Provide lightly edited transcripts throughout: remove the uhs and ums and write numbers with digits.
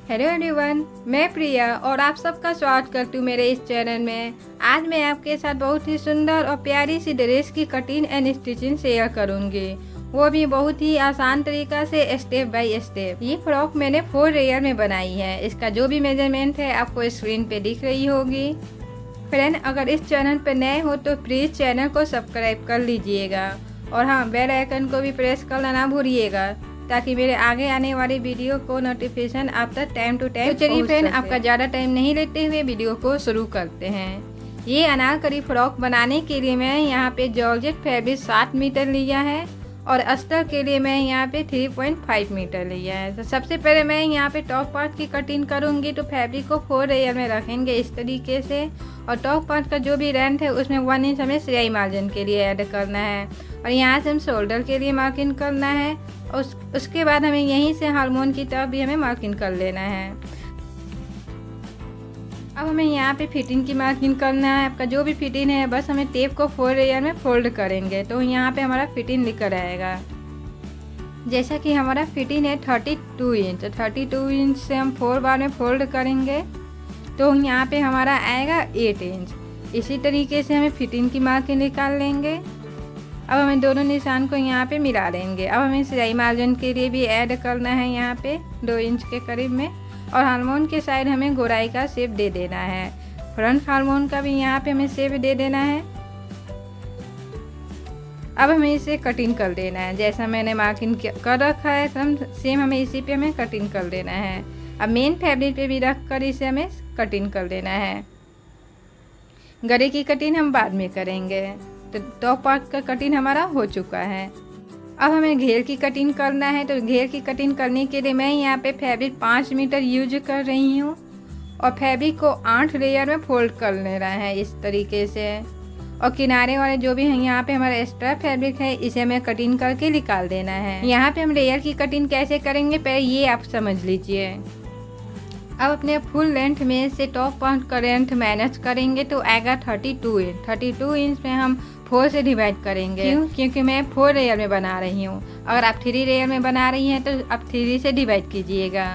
Hello everyone, मैं प्रिया और आप सबका स्वागत करती हूँ मेरे इस चैनल में। आज मैं आपके साथ बहुत ही सुंदर और प्यारी सी ड्रेस की कटिंग एंड स्टिचिंग शेयर करूँगी, वो भी बहुत ही आसान तरीका से स्टेप बाय स्टेप। ये फ्रॉक मैंने 4 लेयर में बनाई है। इसका जो भी मेजरमेंट है आपको स्क्रीन पे दिख रही होगी। फ्रेंड, अगर इस चैनल पर नए हो तो प्लीज़ चैनल को सब्सक्राइब कर लीजिएगा और हाँ, बेल आइकन को भी प्रेस करना ना भूलिएगा ताकि मेरे आगे आने वाली वीडियो को नोटिफिकेशन आप तक टाइम टू टाइम। तो चलिए फ्रेंड, आपका ज़्यादा टाइम नहीं लेते हुए वीडियो को शुरू करते हैं। ये अनारकली फ्रॉक बनाने के लिए मैं यहाँ पे जॉर्जेट फैब्रिक 7 मीटर लिया है और अस्तर के लिए मैं यहाँ पे 3.5 मीटर लिया है। तो सबसे पहले मैं यहाँ पे टॉप पार्ट की कटिंग करूँगी। तो फैब्रिक को 4 लेयर में रखेंगे इस तरीके से और टॉप पार्ट का जो भी रेंथ है उसमें 1 इंच हमें सिलाई मार्जिन के लिए ऐड करना है और यहाँ से हम शोल्डर के लिए मार्किंग करना है और उसके बाद हमें यहीं से हार्मोन की तरफ भी हमें मार्किंग कर लेना है। अब हमें यहाँ पे फिटिंग की मार्किंग करना है। आपका जो भी फिटिंग है बस हमें टेप को 4 लेयर में फोल्ड करेंगे तो यहाँ पे हमारा फिटिंग निकल आएगा। जैसा कि हमारा फिटिंग है 32 इंच, तो 32 इंच से हम 4 बार में फोल्ड करेंगे तो यहाँ पे हमारा आएगा 8 इंच। इसी तरीके से हमें फिटिंग की मार्किंग निकाल लेंगे। अब हमें दोनों निशान को यहाँ पे मिला देंगे। अब हमें सिलाई मार्जिन के लिए भी ऐड करना है यहाँ पे 2 इंच के करीब में और हार्मोन के साइड हमें गोराई का शेप दे देना है। फ्रंट हार्मोन का भी यहाँ पे हमें शेप दे देना है। अब हमें इसे कटिंग कर देना है। जैसा मैंने मार्किंग कर रखा है सेम हमें इसी पे हमें कटिंग कर देना है। अब मेन फैब्रिक पे भी रख कर इसे हमें कटिंग कर देना है। गले की कटिंग हम बाद में करेंगे। तो टॉप पार्ट का कटिंग हमारा हो चुका है। अब हमें घेर की कटिंग करना है। तो घेर की कटिंग करने के लिए मैं यहाँ पे फैब्रिक 5 मीटर यूज कर रही हूँ और फैब्रिक को 8 लेयर में फोल्ड कर लेना है इस तरीके से और किनारे वाले जो भी है यहाँ पे हमारा एक्स्ट्रा फैब्रिक है इसे हमें कटिंग करके निकाल देना है। यहाँ पे हम लेयर की कटिंग कैसे करेंगे पहले ये आप समझ लीजिए। अब अपने फुल लेंथ में से टॉप पार्ट का लेंथ माइनस करेंगे तो आएगा 32 इंच। 32 इंच में हम 4 से डिवाइड करेंगे। क्यों? क्योंकि मैं 4 लेयर में बना रही हूँ। अगर आप 3 लेयर में बना रही हैं तो आप 3 से डिवाइड कीजिएगा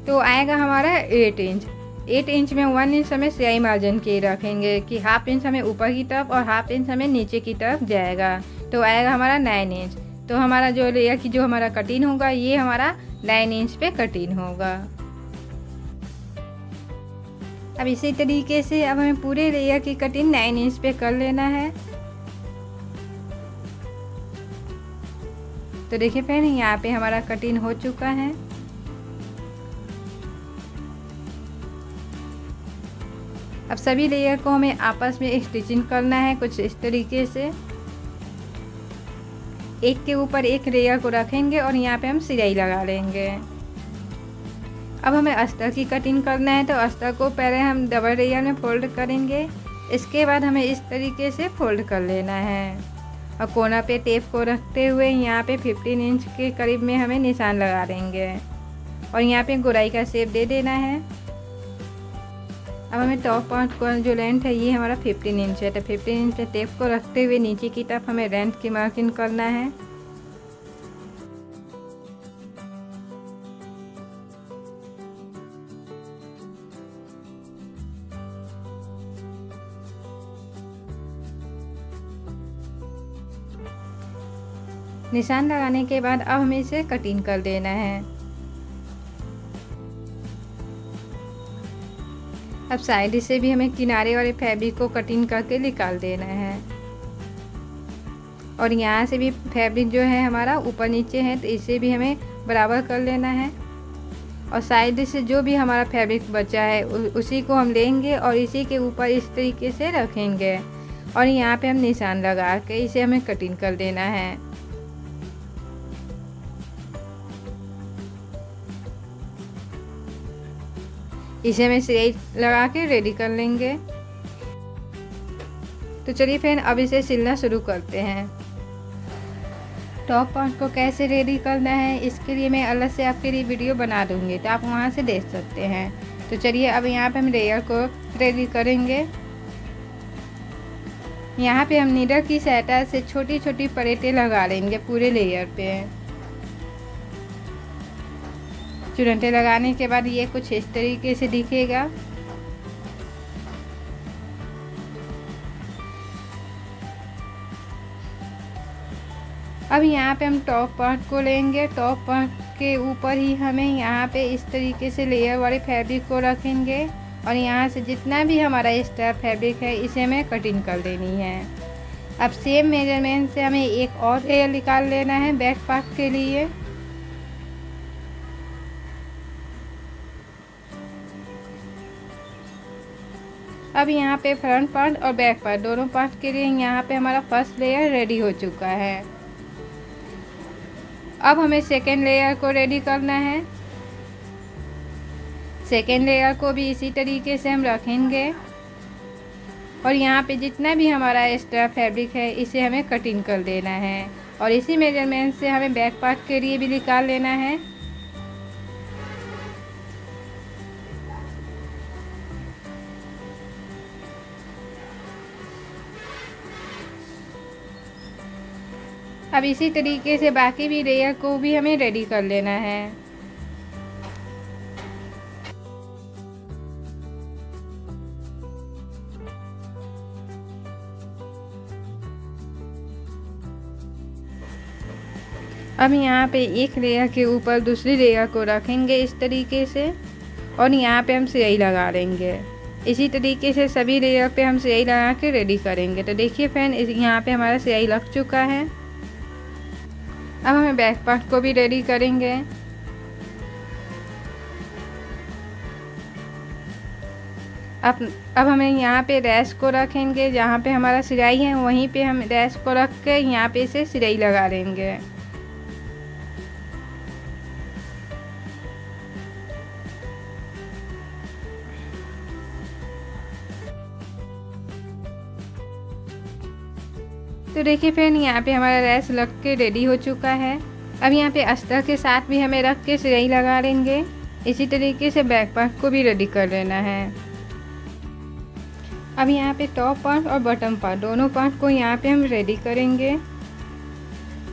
तो आएगा हमारा 8 इंच। 8 इंच में 1 इंच हमें सिलाई मार्जिन के रखेंगे कि हाफ इंच हमें ऊपर की तरफ और हाफ इंच हमें नीचे की तरफ जाएगा तो आएगा हमारा 9 इंच। तो हमारा जो लेयर की जो हमारा कटिंग होगा ये हमारा 9 इंच पे कटिंग होगा। अब इसी तरीके से अब हमें पूरे लेयर की कटिंग 9 इंच पे कर लेना है। तो देखिए फ्रेंड, यहाँ पे हमारा कटिंग हो चुका है। अब सभी लेयर को हमें आपस में स्टिचिंग करना है कुछ इस तरीके से। एक के ऊपर एक लेयर को रखेंगे और यहाँ पे हम सिलाई लगा लेंगे। अब हमें अस्तर की कटिंग करना है तो अस्तर को पहले हम डबल लेयर में फोल्ड करेंगे। इसके बाद हमें इस तरीके से फोल्ड कर लेना है और कोना पे टेप को रखते हुए यहाँ पे 15 इंच के करीब में हमें निशान लगा देंगे और यहाँ पे गोराई का शेप दे देना है। अब हमें टॉप पार्ट का जो लेंथ है ये हमारा 15 इंच है तो 15 इंच पे टेप को रखते हुए नीचे की तरफ हमें लेंथ की मार्किंग करना है। निशान लगाने के बाद अब हमें इसे कटिंग कर देना है। अब साइड से भी हमें किनारे वाले फैब्रिक को कटिंग करके निकाल देना है और यहाँ से भी फैब्रिक जो है हमारा ऊपर नीचे है तो इसे भी हमें बराबर कर लेना है और साइड से जो भी हमारा फैब्रिक बचा है उसी को हम लेंगे और इसी के ऊपर इस तरीके से रखेंगे और यहाँ पे हम निशान लगा के इसे हमें कटिंग कर देना है। इसे हमें सिलाई लगा के रेडी कर लेंगे। तो चलिए फ्रेंड, अब इसे सिलना शुरू करते हैं। टॉप पार्ट को कैसे रेडी करना है इसके लिए मैं अलग से आपके लिए वीडियो बना दूंगी तो आप वहां से देख सकते हैं। तो चलिए अब यहाँ पे हम लेयर को रेडी करेंगे। यहाँ पे हम नीडल की सहायता से छोटी छोटी प्लेटें लगा लेंगे पूरे लेयर पे। चुनटे लगाने के बाद ये कुछ इस तरीके से दिखेगा। अब यहाँ पे हम टॉप पार्ट को लेंगे। टॉप पार्ट के ऊपर ही हमें यहाँ पे इस तरीके से लेयर वाले फैब्रिक को रखेंगे और यहाँ से जितना भी हमारा एक्स्ट्रा फैब्रिक है इसे हमें कटिंग कर देनी है। अब सेम मेजरमेंट से हमें एक और लेयर निकाल लेना है बैक पार्ट के लिए। अब यहाँ पे फ्रंट पार्ट और बैक पार्ट दोनों पार्ट के लिए यहाँ पे हमारा फर्स्ट लेयर रेडी हो चुका है। अब हमें सेकेंड लेयर को रेडी करना है। सेकेंड लेयर को भी इसी तरीके से हम रखेंगे और यहाँ पे जितना भी हमारा एक्स्ट्रा फैब्रिक है इसे हमें कटिंग कर देना है और इसी मेजरमेंट से हमें बैक पार्ट के लिए भी निकाल लेना है। अब इसी तरीके से बाकी भी लेयर को भी हमें रेडी कर लेना है। अब यहाँ पे एक लेयर के ऊपर दूसरी लेयर को रखेंगे इस तरीके से और यहाँ पे हम सिलाई लगा देंगे। इसी तरीके से सभी लेयर पे हम सिलाई लगा के रेडी करेंगे। तो देखिए फ्रेंड, यहाँ पे हमारा सिलाई लग चुका है। अब हमें बैक पार्ट को भी रेडी करेंगे। अब हमें यहाँ पे रैश को रखेंगे। जहाँ पे हमारा सिलाई है वहीं पे हम रैश को रख के यहाँ पे इसे सिलाई लगा देंगे। तो देखिए फ्रेंड, यहाँ पे हमारा रैश लग के रेडी हो चुका है। अब यहाँ पे अस्तर के साथ भी हमें रख के सिलाई लगा देंगे। इसी तरीके से बैक पार्ट को भी रेडी कर लेना है। अब यहाँ पे टॉप पार्ट और बॉटम पार्ट दोनों पार्ट को यहाँ पे हम रेडी करेंगे।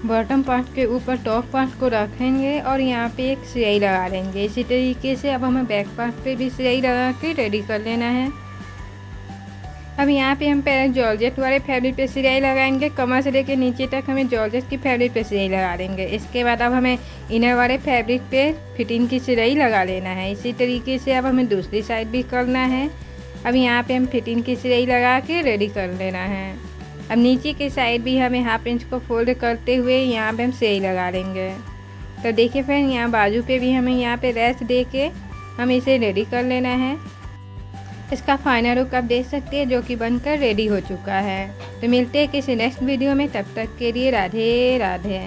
बॉटम पार्ट के ऊपर टॉप पार्ट को रखेंगे और यहाँ पे एक सिलाई लगा देंगे। इसी तरीके से अब हमें बैक पार्ट पे भी सिलाई लगा के रेडी कर लेना है। अब यहाँ पे हम पहले जॉर्जेट वाले फैब्रिक पे सिलाई लगाएंगे। कमर से लेके नीचे तक हमें जॉर्जेट की फैब्रिक पे सिलाई लगा देंगे। इसके बाद अब हमें इनर वाले फैब्रिक पे फिटिंग की सिलाई लगा लेना है। इसी तरीके से अब हमें दूसरी साइड भी करना है। अब यहाँ पे हम फिटिंग की सिलाई लगा के रेडी कर लेना है। अब नीचे की साइड भी हमें हाफ इंच को फोल्ड करते हुए यहाँ पे हम सिलाई लगा देंगे। तो देखिए फ्रेंड, यहाँ बाजू पे भी हमें यहाँ पे रेस्ट दे के हम इसे रेडी कर लेना है। इसका फाइनल लुक आप देख सकते हैं जो कि बनकर रेडी हो चुका है। तो मिलते हैं किसी नेक्स्ट वीडियो में, तब तक के लिए राधे राधे।